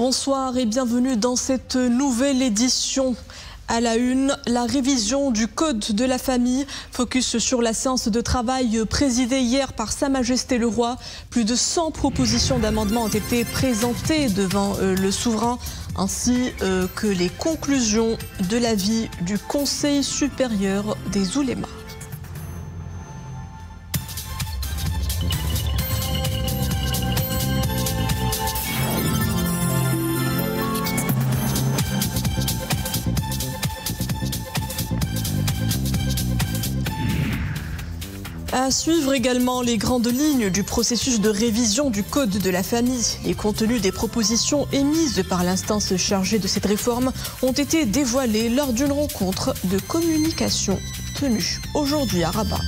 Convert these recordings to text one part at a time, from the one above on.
Bonsoir et bienvenue dans cette nouvelle édition. À la une, la révision du Code de la famille. Focus sur la séance de travail présidée hier par Sa Majesté le Roi. Plus de 100 propositions d'amendements ont été présentées devant le souverain, ainsi que les conclusions de l'avis du Conseil supérieur des oulémas. À suivre également les grandes lignes du processus de révision du Code de la famille. Les contenus des propositions émises par l'instance chargée de cette réforme ont été dévoilés lors d'une rencontre de communication tenue aujourd'hui à Rabat.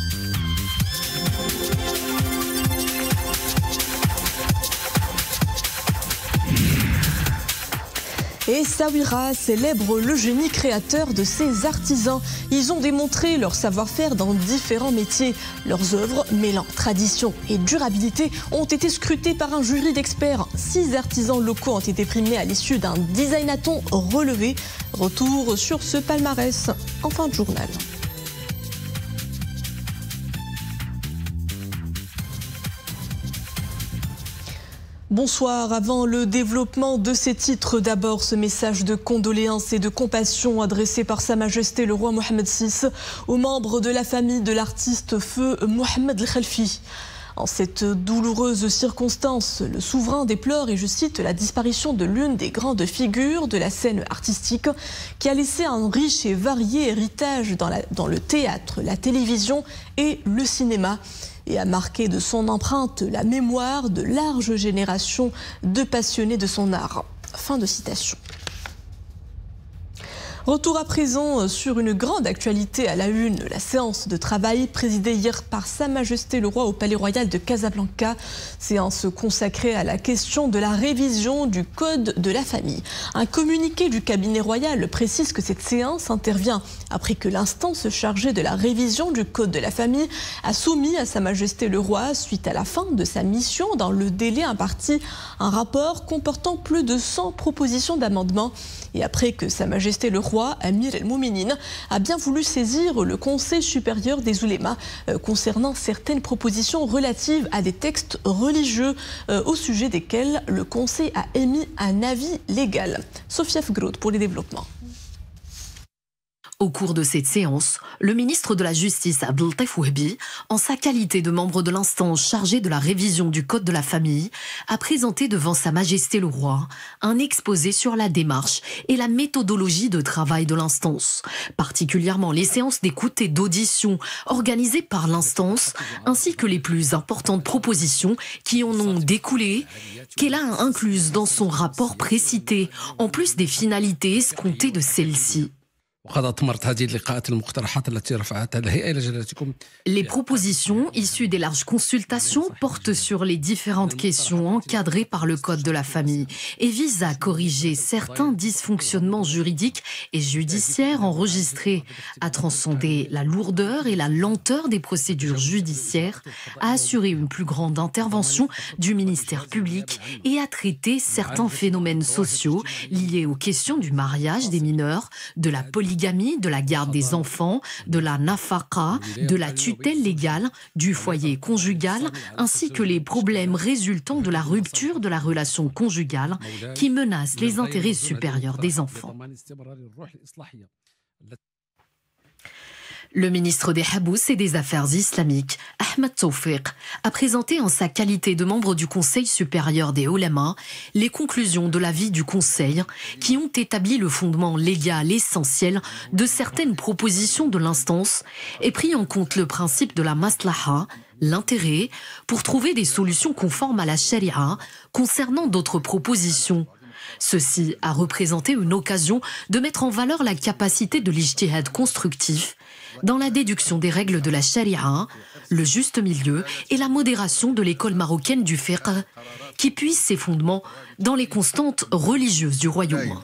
Et Essaouira célèbre le génie créateur de ses artisans. Ils ont démontré leur savoir-faire dans différents métiers. Leurs œuvres, mêlant tradition et durabilité, ont été scrutées par un jury d'experts. 6 artisans locaux ont été primés à l'issue d'un designathon relevé. Retour sur ce palmarès en fin de journal. Bonsoir. Avant le développement de ces titres, d'abord ce message de condoléances et de compassion adressé par Sa Majesté le Roi Mohamed VI aux membres de la famille de l'artiste feu Mohamed El Khelfi. En cette douloureuse circonstance, le souverain déplore, et je cite, la disparition de l'une des grandes figures de la scène artistique qui a laissé un riche et varié héritage dans le théâtre, la télévision et le cinéma, et a marqué de son empreinte la mémoire de larges générations de passionnés de son art. Fin de citation. Retour à présent sur une grande actualité à la une, la séance de travail présidée hier par Sa Majesté le Roi au Palais Royal de Casablanca. Séance consacrée à la question de la révision du Code de la famille. Un communiqué du cabinet royal précise que cette séance intervient après que l'instance chargée de la révision du Code de la famille a soumis à Sa Majesté le Roi, suite à la fin de sa mission dans le délai imparti, un rapport comportant plus de 100 propositions d'amendements. Et après que Sa Majesté le Roi, Amir el-Mouminin, a bien voulu saisir le Conseil supérieur des oulémas concernant certaines propositions relatives à des textes religieux au sujet desquels le Conseil a émis un avis légal. Sophia Fgroud pour les développements. Au cours de cette séance, le ministre de la Justice, Abdeltaif Wahbi, en sa qualité de membre de l'instance chargée de la révision du Code de la famille, a présenté devant Sa Majesté le Roi un exposé sur la démarche et la méthodologie de travail de l'instance, particulièrement les séances d'écoute et d'audition organisées par l'instance, ainsi que les plus importantes propositions qui en ont découlé, qu'elle a incluses dans son rapport précité, en plus des finalités escomptées de celle-ci. Les propositions issues des larges consultations portent sur les différentes questions encadrées par le Code de la famille et visent à corriger certains dysfonctionnements juridiques et judiciaires enregistrés, à transcender la lourdeur et la lenteur des procédures judiciaires, à assurer une plus grande intervention du ministère public et à traiter certains phénomènes sociaux liés aux questions du mariage des mineurs, de la polygamie, de la garde des enfants, de la nafaqa, de la tutelle légale, du foyer conjugal, ainsi que les problèmes résultant de la rupture de la relation conjugale qui menacent les intérêts supérieurs des enfants. Le ministre des Habous et des Affaires islamiques, Ahmed Tawfiq, a présenté en sa qualité de membre du Conseil supérieur des oulémas les conclusions de l'avis du Conseil qui ont établi le fondement légal essentiel de certaines propositions de l'instance et pris en compte le principe de la maslaha, l'intérêt, pour trouver des solutions conformes à la charia concernant d'autres propositions. Ceci a représenté une occasion de mettre en valeur la capacité de l'ijtihad constructif dans la déduction des règles de la charia, le juste milieu et la modération de l'école marocaine du fiqh, qui puise ses fondements dans les constantes religieuses du royaume.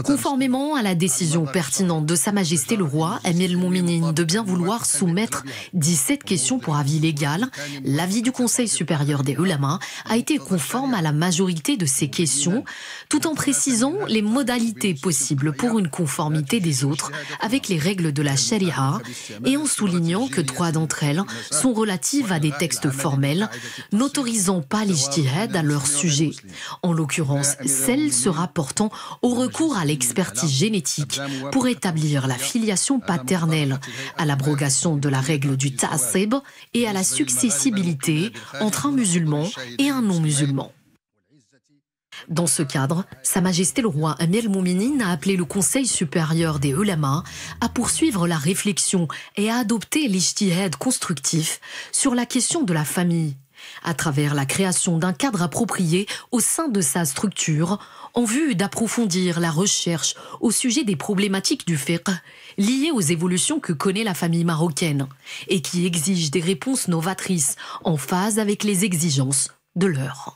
Conformément à la décision pertinente de Sa Majesté le Roi, Amir el-Mouminin, de bien vouloir soumettre 17 questions pour avis légal, l'avis du Conseil supérieur des Ulama a été conforme à la majorité de ces questions, tout en précisant les modalités possibles pour une conformité des autres avec les règles de la Sharia et en soulignant que 3 d'entre elles sont relatives à des textes formels, n'autorisant pas l'ijtihad à leur sujet. En l'occurrence, celle se rapportant au recours à l'expertise génétique pour établir la filiation paternelle, à l'abrogation de la règle du ta'assib et à la successibilité entre un musulman et un non-musulman. Dans ce cadre, Sa Majesté le Roi Amir el-Mouminin a appelé le Conseil supérieur des Ulama à poursuivre la réflexion et à adopter l'ijtihad constructif sur la question de la famille, à travers la création d'un cadre approprié au sein de sa structure, en vue d'approfondir la recherche au sujet des problématiques du fiqh liées aux évolutions que connaît la famille marocaine et qui exigent des réponses novatrices en phase avec les exigences de l'heure.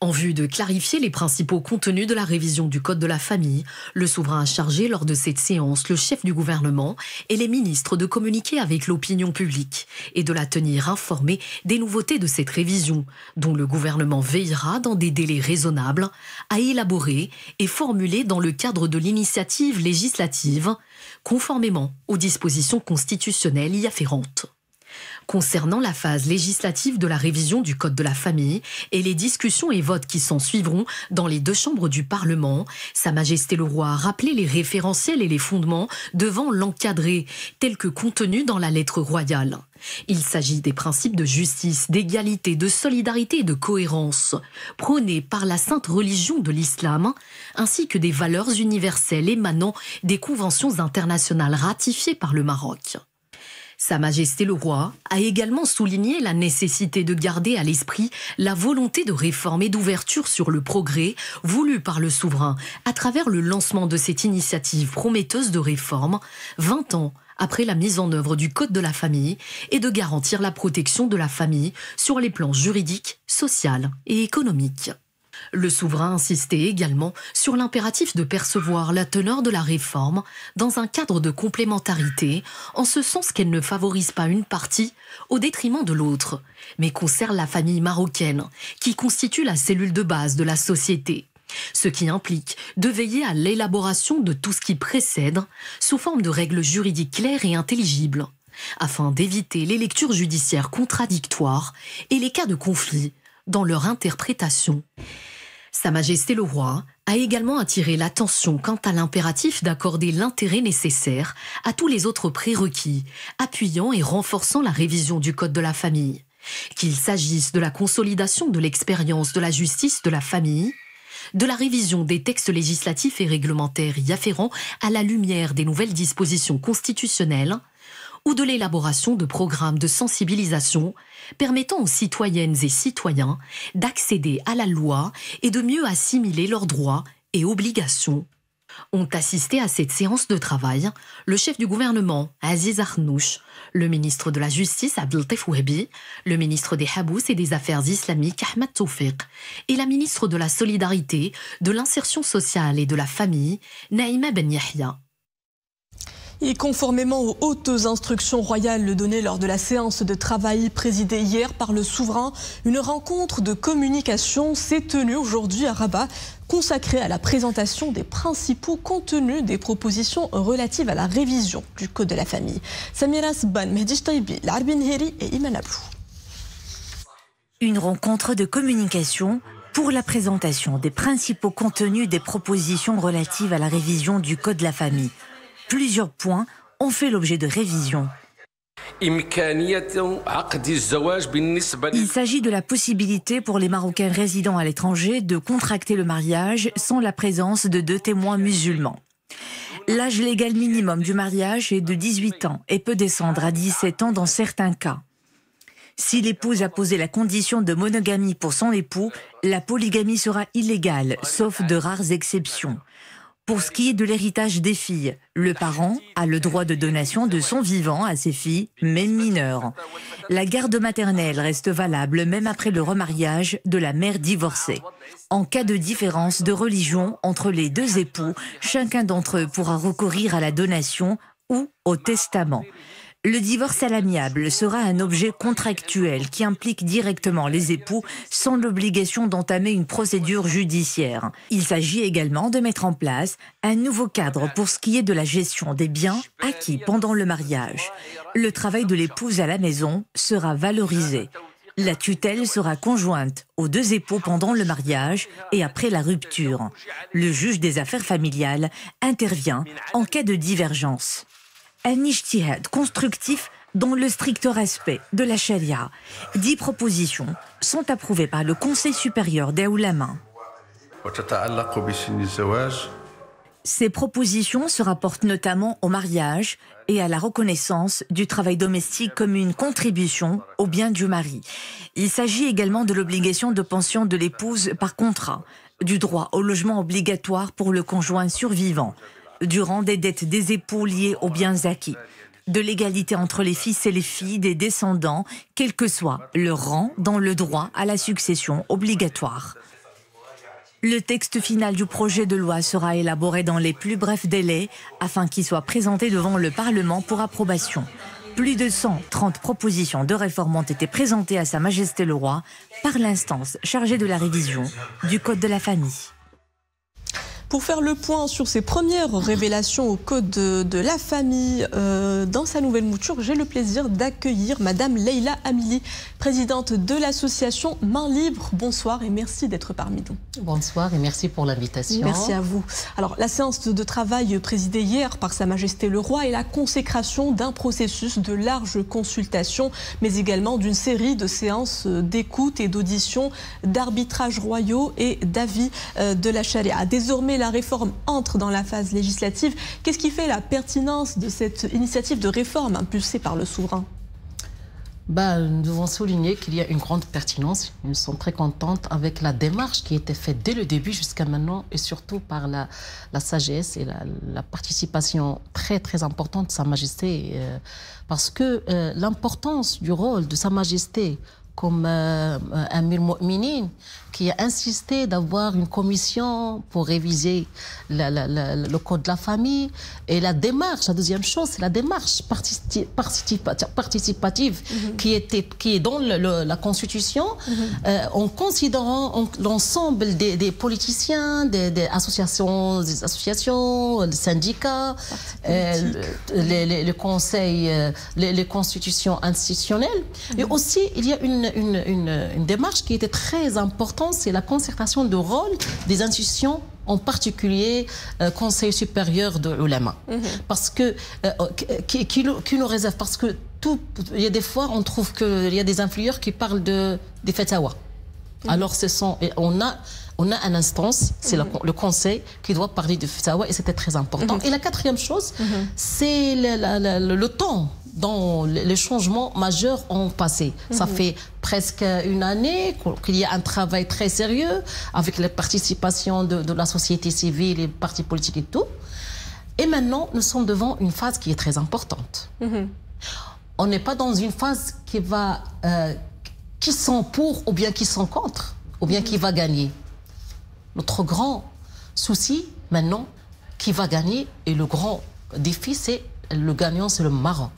En vue de clarifier les principaux contenus de la révision du Code de la famille, le souverain a chargé lors de cette séance le chef du gouvernement et les ministres de communiquer avec l'opinion publique et de la tenir informée des nouveautés de cette révision, dont le gouvernement veillera dans des délais raisonnables à élaborer et formuler dans le cadre de l'initiative législative, conformément aux dispositions constitutionnelles y afférentes. Concernant la phase législative de la révision du Code de la famille et les discussions et votes qui s'en suivront dans les 2 chambres du Parlement, Sa Majesté le Roi a rappelé les référentiels et les fondements devant l'encadrer, tels que contenus dans la lettre royale. Il s'agit des principes de justice, d'égalité, de solidarité et de cohérence, prônés par la sainte religion de l'islam, ainsi que des valeurs universelles émanant des conventions internationales ratifiées par le Maroc. Sa Majesté le Roi a également souligné la nécessité de garder à l'esprit la volonté de réforme et d'ouverture sur le progrès voulu par le souverain à travers le lancement de cette initiative prometteuse de réforme 20 ans après la mise en œuvre du Code de la famille et de garantir la protection de la famille sur les plans juridiques, social et économiques. Le souverain insistait également sur l'impératif de percevoir la teneur de la réforme dans un cadre de complémentarité, en ce sens qu'elle ne favorise pas une partie au détriment de l'autre, mais concerne la famille marocaine, qui constitue la cellule de base de la société. Ce qui implique de veiller à l'élaboration de tout ce qui précède, sous forme de règles juridiques claires et intelligibles, afin d'éviter les lectures judiciaires contradictoires et les cas de conflit dans leur interprétation. Sa Majesté le Roi a également attiré l'attention quant à l'impératif d'accorder l'intérêt nécessaire à tous les autres prérequis, appuyant et renforçant la révision du Code de la famille. Qu'il s'agisse de la consolidation de l'expérience de la justice de la famille, de la révision des textes législatifs et réglementaires y afférents à la lumière des nouvelles dispositions constitutionnelles, ou de l'élaboration de programmes de sensibilisation permettant aux citoyennes et citoyens d'accéder à la loi et de mieux assimiler leurs droits et obligations. Ont assisté à cette séance de travail le chef du gouvernement, Aziz Arnouch, le ministre de la Justice, Abdeltif Ouabi, le ministre des Habous et des Affaires islamiques, Ahmed Toufiq, et la ministre de la Solidarité, de l'Insertion sociale et de la Famille, Naïma Ben Yahya. Et conformément aux hautes instructions royales données lors de la séance de travail présidée hier par le souverain, une rencontre de communication s'est tenue aujourd'hui à Rabat, consacrée à la présentation des principaux contenus des propositions relatives à la révision du Code de la famille. Samira Sban, Mehdi Chtaibi, Larbin Heri et Iman Ablou. Une rencontre de communication pour la présentation des principaux contenus des propositions relatives à la révision du Code de la famille. Plusieurs points ont fait l'objet de révision. Il s'agit de la possibilité pour les Marocains résidant à l'étranger de contracter le mariage sans la présence de 2 témoins musulmans. L'âge légal minimum du mariage est de 18 ans et peut descendre à 17 ans dans certains cas. Si l'épouse a posé la condition de monogamie pour son époux, la polygamie sera illégale, sauf de rares exceptions. Pour ce qui est de l'héritage des filles, le parent a le droit de donation de son vivant à ses filles, même mineures. La garde maternelle reste valable même après le remariage de la mère divorcée. En cas de différence de religion entre les deux époux, chacun d'entre eux pourra recourir à la donation ou au testament. Le divorce à l'amiable sera un objet contractuel qui implique directement les époux sans l'obligation d'entamer une procédure judiciaire. Il s'agit également de mettre en place un nouveau cadre pour ce qui est de la gestion des biens acquis pendant le mariage. Le travail de l'épouse à la maison sera valorisé. La tutelle sera conjointe aux deux époux pendant le mariage et après la rupture. Le juge des affaires familiales intervient en cas de divergence. Un ijtihad constructif dans le strict respect de la charia. 10 propositions sont approuvées par le Conseil supérieur des Oulama. Ces propositions se rapportent notamment au mariage et à la reconnaissance du travail domestique comme une contribution au bien du mari. Il s'agit également de l'obligation de pension de l'épouse par contrat, du droit au logement obligatoire pour le conjoint survivant, du rang des dettes des époux liées aux biens acquis, de l'égalité entre les fils et les filles des descendants, quel que soit leur rang dans le droit à la succession obligatoire. Le texte final du projet de loi sera élaboré dans les plus brefs délais afin qu'il soit présenté devant le Parlement pour approbation. Plus de 130 propositions de réforme ont été présentées à Sa Majesté le Roi par l'instance chargée de la révision du Code de la famille. Pour faire le point sur ses premières révélations au Code de la famille dans sa nouvelle mouture, j'ai le plaisir d'accueillir Madame Leïla Amili, présidente de l'association Main Libre. Bonsoir et merci d'être parmi nous. Bonsoir et merci pour l'invitation. Merci à vous. Alors, la séance de travail présidée hier par Sa Majesté le Roi est la consécration d'un processus de large consultation, mais également d'une série de séances d'écoute et d'audition, d'arbitrages royaux et d'avis de la charia. Désormais, la réforme entre dans la phase législative. Qu'est-ce qui fait la pertinence de cette initiative de réforme impulsée par le souverain ? Nous devons souligner qu'il y a une grande pertinence. Nous sommes très contentes avec la démarche qui a été faite dès le début jusqu'à maintenant et surtout par la sagesse et la participation très très importante de Sa Majesté parce que l'importance du rôle de Sa Majesté comme Amir Mo'minin qui a insisté d'avoir une commission pour réviser le code de la famille et la démarche, la deuxième chose, c'est la démarche participative qui est dans la Constitution en considérant l'ensemble des politiciens, des associations, des syndicats, le conseil, les constitutions institutionnelles. Et aussi, il y a une démarche qui était très importante, c'est la concertation de rôle des institutions, en particulier Conseil supérieur de l'Ulama. Parce que, qui nous réserve, parce que il y a des fois, on trouve qu'il y a des influeurs qui parlent des fatawa. Alors, on a une instance, c'est le Conseil, qui doit parler de fatawa, et c'était très important. Et la quatrième chose, c'est le temps dont les changements majeurs ont passé. Ça fait presque une année qu'il y a un travail très sérieux avec la participation de la société civile et des partis politiques et tout. Et maintenant, nous sommes devant une phase qui est très importante. On n'est pas dans une phase qui sont pour ou bien qui sont contre, ou bien qui va gagner. Notre grand souci maintenant, qui va gagner, et le grand défi, c'est le gagnant, c'est le Maroc.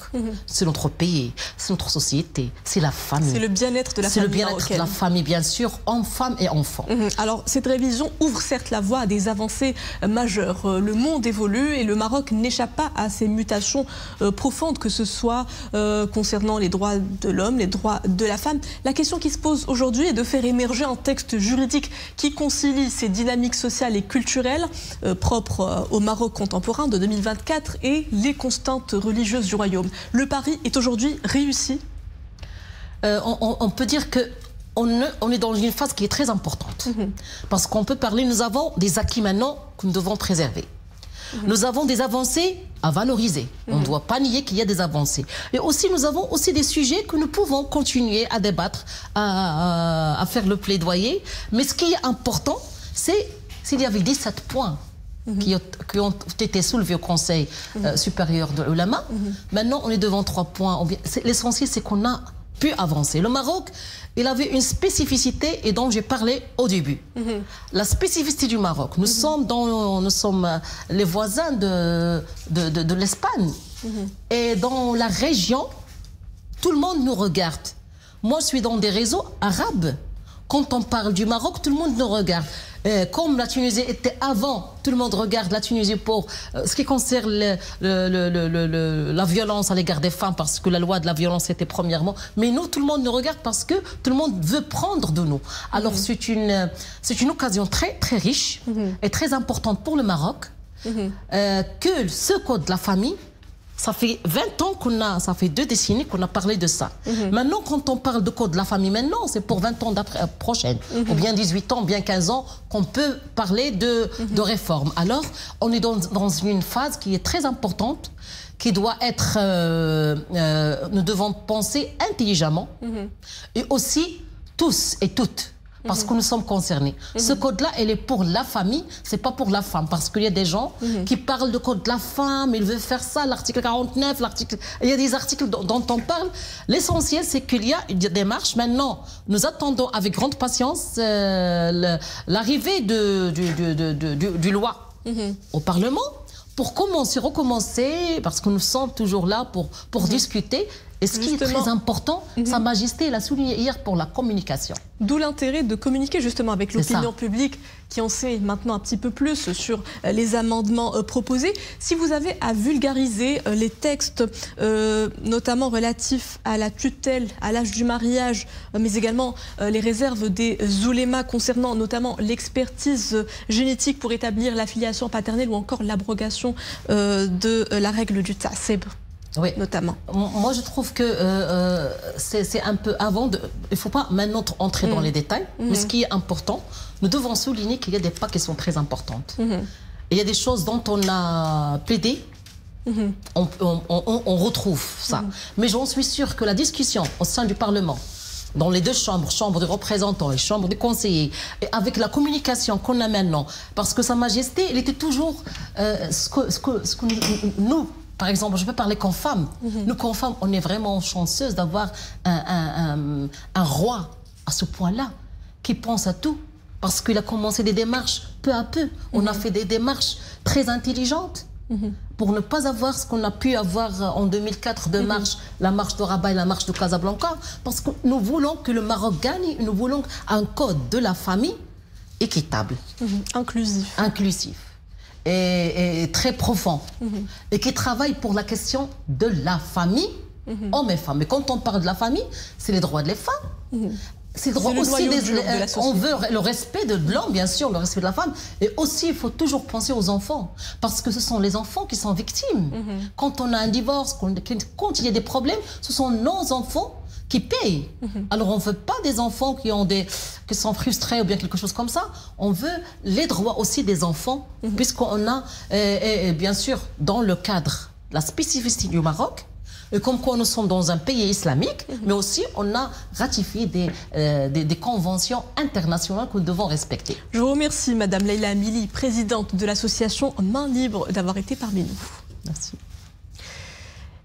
C'est notre pays, c'est notre société, c'est la famille. C'est le bien-être de la famille. C'est le bien-être de la famille, bien sûr, hommes, femmes et enfants. Alors, cette révision ouvre certes la voie à des avancées majeures. Le monde évolue et le Maroc n'échappe pas à ces mutations profondes, que ce soit concernant les droits de l'homme, les droits de la femme. La question qui se pose aujourd'hui est de faire émerger un texte juridique qui concilie ces dynamiques sociales et culturelles propres au Maroc contemporain de 2024 et les constantes religieuses du royaume. Le pari est aujourd'hui réussi. On peut dire que on est dans une phase qui est très importante. Parce qu'on peut parler, nous avons des acquis maintenant que nous devons préserver. Nous avons des avancées à valoriser. On ne doit pas nier qu'il y a des avancées. Et aussi, nous avons aussi des sujets que nous pouvons continuer à débattre, à faire le plaidoyer. Mais ce qui est important, c'est s'il y avait 17 points qui ont été soulevés au Conseil supérieur de l'Ulama. Maintenant, on est devant 3 points. L'essentiel, c'est qu'on a pu avancer. Le Maroc, il avait une spécificité et dont j'ai parlé au début. La spécificité du Maroc, nous sommes les voisins de l'Espagne. Et dans la région, tout le monde nous regarde. Moi, je suis dans des réseaux arabes. Quand on parle du Maroc, tout le monde nous regarde. Comme la Tunisie était avant, tout le monde regarde la Tunisie pour ce qui concerne la violence à l'égard des femmes, parce que la loi de la violence était premièrement. Mais nous, tout le monde nous regarde parce que tout le monde veut prendre de nous. Alors c'est une occasion très, très riche et très importante pour le Maroc que ce code de la famille. Ça fait 20 ans ça fait 2 décennies qu'on a parlé de ça. Maintenant, quand on parle de code de la famille, maintenant, c'est pour 20 ans prochaine, ou bien 18 ans, bien 15 ans, qu'on peut parler de réforme. Alors, on est dans une phase qui est très importante, qui doit être... nous devons penser intelligemment, et aussi tous et toutes. Parce que nous sommes concernés. Ce code-là, il est pour la famille, c'est pas pour la femme. Parce qu'il y a des gens qui parlent de code de la femme, ils veulent faire ça, l'article 49, il y a des articles dont on parle. L'essentiel, c'est qu'il y a une démarche. Maintenant, nous attendons avec grande patience l'arrivée du loi au Parlement pour recommencer, parce que nous sommes toujours là pour discuter. Et ce qui est très important, Sa Majesté l'a souligné hier pour la communication. D'où l'intérêt de communiquer justement avec l'opinion publique qui en sait maintenant un petit peu plus sur les amendements proposés. Si vous avez à vulgariser les textes, notamment relatifs à la tutelle, à l'âge du mariage, mais également les réserves des oulémas concernant notamment l'expertise génétique pour établir la filiation paternelle ou encore l'abrogation de la règle du ta'sib. Oui, notamment. Moi, je trouve que c'est un peu avant. Il ne faut pas maintenant entrer dans les détails, mais ce qui est important, nous devons souligner qu'il y a des pas qui sont très importantes. Il y a des choses dont on a plaidé, on retrouve ça. Mais j'en suis sûre que la discussion au sein du Parlement, dans les deux chambres, chambre des représentants et chambre des conseillers, et avec la communication qu'on a maintenant, parce que Sa Majesté, il était toujours ce que nous, par exemple, je peux parler qu'en femme. Nous, qu'en femme, on est vraiment chanceuse d'avoir un roi à ce point-là, qui pense à tout. Parce qu'il a commencé des démarches peu à peu. On a fait des démarches très intelligentes pour ne pas avoir ce qu'on a pu avoir en 2004 de marches, la marche de Rabat et la marche de Casablanca. Parce que nous voulons que le Maroc gagne, nous voulons un code de la famille équitable. Inclusif. Et très profond, et qui travaille pour la question de la famille, hommes et femmes. Mais quand on parle de la famille, c'est les droits des femmes. C'est le droit aussi on veut le respect de l'homme, bien sûr, le respect de la femme. Et aussi, il faut toujours penser aux enfants. Parce que ce sont les enfants qui sont victimes. Quand on a un divorce, quand il y a des problèmes, ce sont nos enfants qui payent. Alors on ne veut pas des enfants qui sont frustrés ou bien quelque chose comme ça. On veut les droits aussi des enfants, puisqu'on a, bien sûr, dans le cadre, la spécificité du Maroc, et comme quoi nous sommes dans un pays islamique, mais aussi on a ratifié des conventions internationales que nous devons respecter. Je vous remercie, Madame Leïla Amili, présidente de l'association Main Libre, d'avoir été parmi nous. Merci.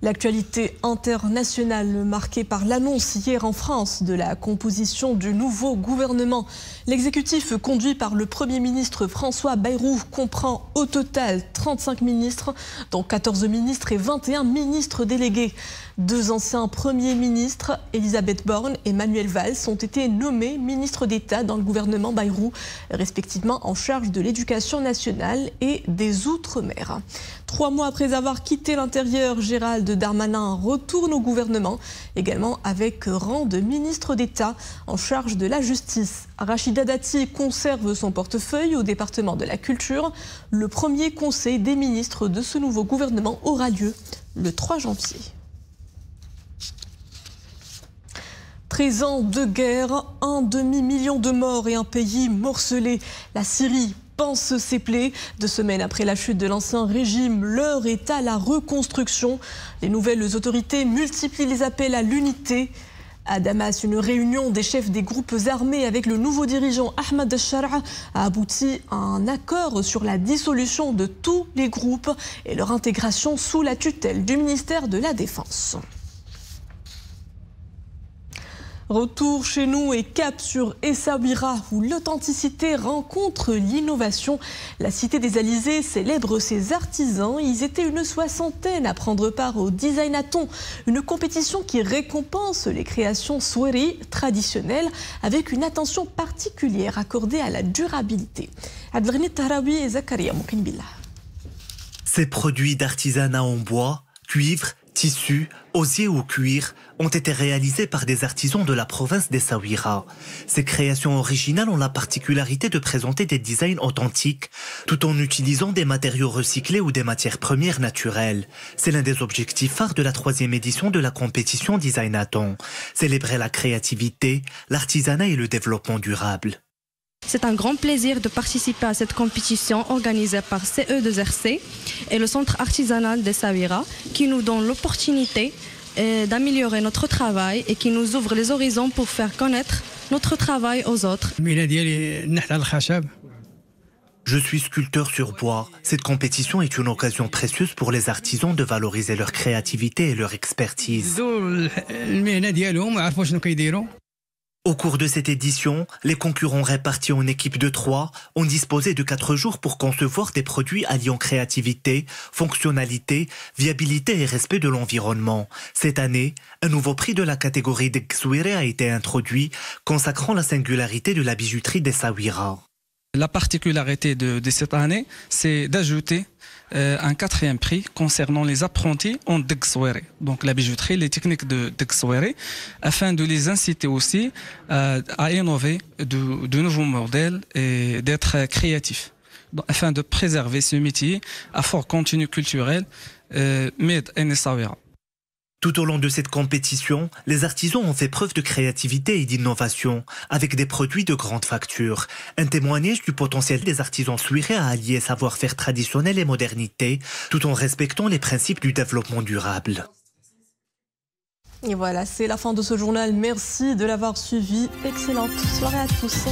L'actualité internationale marquée par l'annonce hier en France de la composition du nouveau gouvernement. L'exécutif conduit par le Premier ministre François Bayrou comprend au total 35 ministres, dont 14 ministres et 21 ministres délégués. 2 anciens premiers ministres, Elisabeth Borne et Manuel Valls, ont été nommés ministres d'État dans le gouvernement Bayrou, respectivement en charge de l'éducation nationale et des Outre-mer. 3 mois après avoir quitté l'Intérieur, Gérald Darmanin retourne au gouvernement, également avec rang de ministre d'État en charge de la justice. Rachida Dati conserve son portefeuille au département de la culture. Le premier conseil des ministres de ce nouveau gouvernement aura lieu le 3 janvier. 13 ans de guerre, un demi-million de morts et un pays morcelé. La Syrie pense ses plaies. 2 semaines après la chute de l'ancien régime, l'heure est à la reconstruction. Les nouvelles autorités multiplient les appels à l'unité. À Damas, une réunion des chefs des groupes armés avec le nouveau dirigeant Ahmed al-Shara a abouti à un accord sur la dissolution de tous les groupes et leur intégration sous la tutelle du ministère de la Défense. Retour chez nous et cap sur Essaouira où l'authenticité rencontre l'innovation. La cité des Alizés célèbre ses artisans. Ils étaient une soixantaine à prendre part au Designathon, une compétition qui récompense les créations Soueri traditionnelles avec une attention particulière accordée à la durabilité. Adverni Tahraoui et Zakaria Moukinbillah. Ces produits d'artisanat en bois, cuivre, tissu, osier ou cuir ont été réalisés par des artisans de la province d'Essaouira. Ces créations originales ont la particularité de présenter des designs authentiques tout en utilisant des matériaux recyclés ou des matières premières naturelles. C'est l'un des objectifs phares de la 3e édition de la compétition Designathon. Célébrer la créativité, l'artisanat et le développement durable. C'est un grand plaisir de participer à cette compétition organisée par CE2RC et le centre artisanal d'Essaouira qui nous donne l'opportunité d'améliorer notre travail et qui nous ouvre les horizons pour faire connaître notre travail aux autres. Je suis sculpteur sur bois. Cette compétition est une occasion précieuse pour les artisans de valoriser leur créativité et leur expertise. Au cours de cette édition, les concurrents répartis en équipes de 3 ont disposé de 4 jours pour concevoir des produits alliant créativité, fonctionnalité, viabilité et respect de l'environnement. Cette année, un nouveau prix de la catégorie de Gsouéré a été introduit, consacrant la singularité de la bijouterie d'Essaouira. La particularité de cette année, c'est d'ajouter un 4e prix concernant les apprentis en Gsouéré, donc la bijouterie, les techniques de Gsouéré, afin de les inciter aussi à innover de nouveaux modèles et d'être créatifs, afin de préserver ce métier à fort contenu culturel, made in Essaouira. Tout au long de cette compétition, les artisans ont fait preuve de créativité et d'innovation, avec des produits de grande facture. Un témoignage du potentiel des artisans souirais à allier savoir-faire traditionnel et modernité, tout en respectant les principes du développement durable. Et voilà, c'est la fin de ce journal. Merci de l'avoir suivi. Excellente soirée à tous.